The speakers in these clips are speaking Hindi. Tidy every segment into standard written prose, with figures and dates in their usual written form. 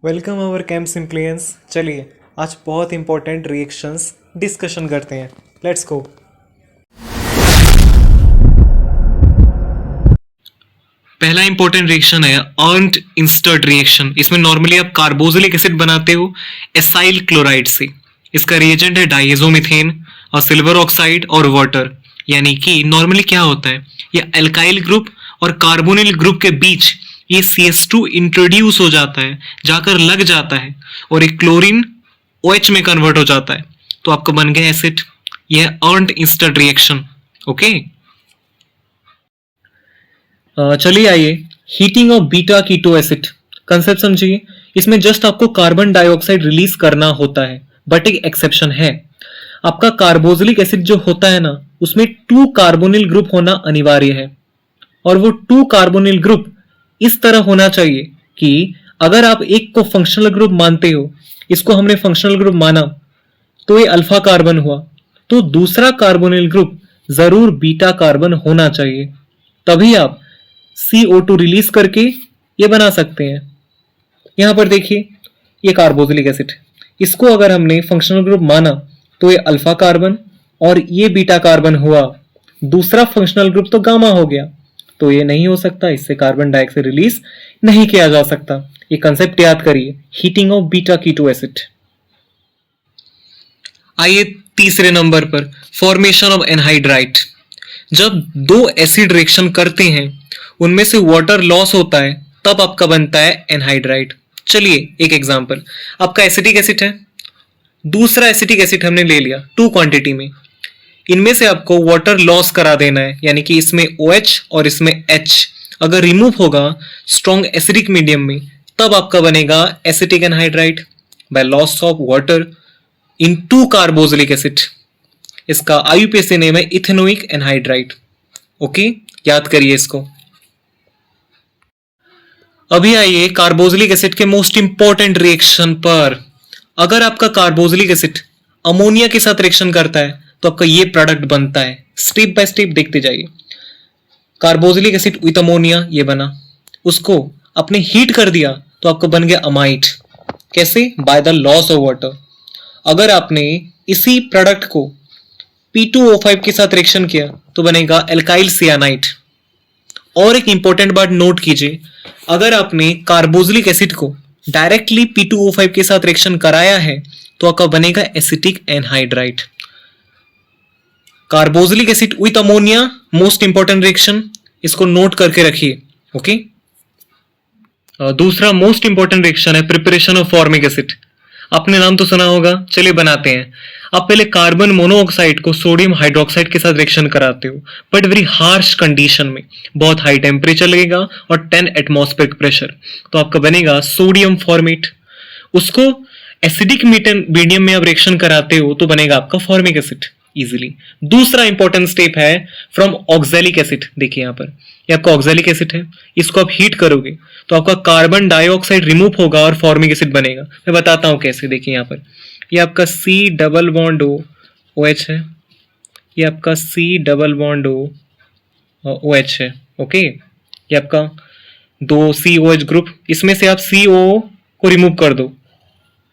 वेलकम अवर कैंप सिम्प्लियंस। चलिए आज बहुत इंपॉर्टेंट रिएक्शंस डिस्कशन करते हैं। Let's go. पहला इंपॉर्टेंट रिएक्शन है अर्नड इंस्टर्ट रिएक्शन। इसमें नॉर्मली आप कार्बोक्सिलिक एसिड बनाते हो एसाइल क्लोराइड से। इसका रिएजेंट है डाइएजोमीथेन और सिल्वर ऑक्साइड और वाटर। यानी कि नॉर्मली क्या होता है, ये अल्काइल ग्रुप और कार्बोनिल ग्रुप के बीच ये CH2 इंट्रोड्यूस हो जाता है, जाकर लग जाता है और एक क्लोरीन OH में कन्वर्ट हो जाता है, तो आपका बन गया एसिड। यह है अर्नड इंस्टर्ट रिएक्शन। ओके, चलिए आइए heating of beta keto acid concept समझिए। इसमें जस्ट आपको कार्बन डाइऑक्साइड रिलीज करना होता है, बट एक एक्सेप्शन है। आपका कार्बोक्सिलिक एसिड जो होता है ना, उसमें 2 कार्बोनिल ग्रुप होना अनिवार्य है, और वो 2 कार्बोनिल ग्रुप इस तरह होना चाहिए कि अगर आप एक को फंक्शनल ग्रुप मानते हो, इसको हमने फंक्शनल ग्रुप माना तो ये अल्फा कार्बन हुआ, तो दूसरा कार्बोनिल ग्रुप जरूर बीटा कार्बन होना चाहिए, तभी आप CO2 रिलीज करके ये बना सकते हैं। यहां पर देखिए ये कार्बोक्सिलिक एसिड, इसको अगर हमने फंक्शनल ग्रुप माना तो ये अल्फा कार्बन और ये बीटा कार्बन हुआ। दूसरा फंक्शनल ग्रुप तो गामा हो गया, तो ये नहीं हो सकता, इससे कार्बन डाइऑक्साइड रिलीज नहीं किया जा सकता। ये कंसेप्ट याद करिए, heating of beta keto acid. आइए तीसरे नंबर पर, फॉर्मेशन ऑफ एनहाइड्राइट। जब 2 एसिड रिएक्शन करते हैं, उनमें से वाटर लॉस होता है, तब आपका बनता है एनहाइड्राइट। चलिए एक एग्जांपल, आपका एसिटिक एसिड है, दूसरा एसिटिक एसिड हमने ले लिया 2 क्वांटिटी में। इनमें से आपको वाटर लॉस करा देना है, यानी कि इसमें OH और इसमें H अगर रिमूव होगा स्ट्रॉन्ग एसिडिक मीडियम में, तब आपका बनेगा acetic anhydrite by loss of water in 2 carboxylic acid. इसका IUPAC नेम है इथेनोइक एनहाइड्राइट। ओके, याद करिए इसको। अभी आइए कार्बोक्सिलिक एसिड के मोस्ट इंपॉर्टेंट रिएक्शन पर। अगर आपका कार्बोक्सिलिक एसिड अमोनिया के साथ रिएक्शन करता है तो आपका ये प्रोडक्ट बनता है। स्टेप बाय स्टेप देखते जाइए। कार्बोक्सिलिक एसिड विद अमोनिया ये बना, उसको आपने हीट कर दिया तो आपको बन गया अमाइड। कैसे? By the loss of water. अगर आपने इसी प्रोडक्ट को P2O5 के साथ रिएक्शन किया तो बनेगा एल्काइल सियानाइड। और एक इंपॉर्टेंट बात नोट कीजिए, अगर आपने कार्बोक्सिलिक एसिड को डायरेक्टली P2O5 के साथ रिएक्शन कराया है तो आपका बनेगा acetic anhydrite. Carboxylic acid with ammonia most important reaction, इसको नोट करके रखिए। ओके, दूसरा मोस्ट इंपॉर्टेंट रिएक्शन है प्रिपरेशन ऑफ फॉर्मिक एसिड। आपने नाम तो सुना होगा, चलिए बनाते हैं। आप पहले कार्बन मोनोऑक्साइड को सोडियम हाइड्रोक्साइड के साथ रिएक्शन कराते हो, बट वेरी हार्श कंडीशन में, बहुत हाई टेम्परेचर लगेगा और 10 एटमॉस्फेरिक प्रेशर, तो आपका बनेगा सोडियम फॉर्मेट। उसको एसिडिक मीडियम में आप रिएक्शन कराते हो तो बनेगा आपका फॉर्मिक एसिड इजीली। दूसरा इंपॉर्टेंट स्टेप है फ्रॉम ऑक्सैलिक एसिड। देखिए यहाँ पर ये आपका ऑक्सैलिक एसिड है, इसको आप हीट करोगे तो आपका कार्बन डाइऑक्साइड रिमूव होगा और फॉर्मिक एसिड बनेगा। मैं बताता हूं कैसे। देखिए यहाँ पर ये आपका C double bond O OH है, ये आपका C double bond O OH है। ओके, ये आपका 2 COH ग्रुप, इसमें से आप CO को रिमूव कर दो,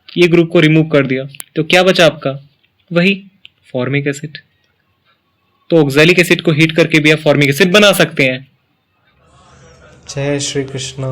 ये ग्रुप को रिमूव कर दिया तो क्या बचा आपका? वही फॉर्मिक एसिड। तो ऑक्सैलिक एसिड को हीट करके भी आप फॉर्मिक एसिड बना सकते हैं। जय श्री कृष्ण।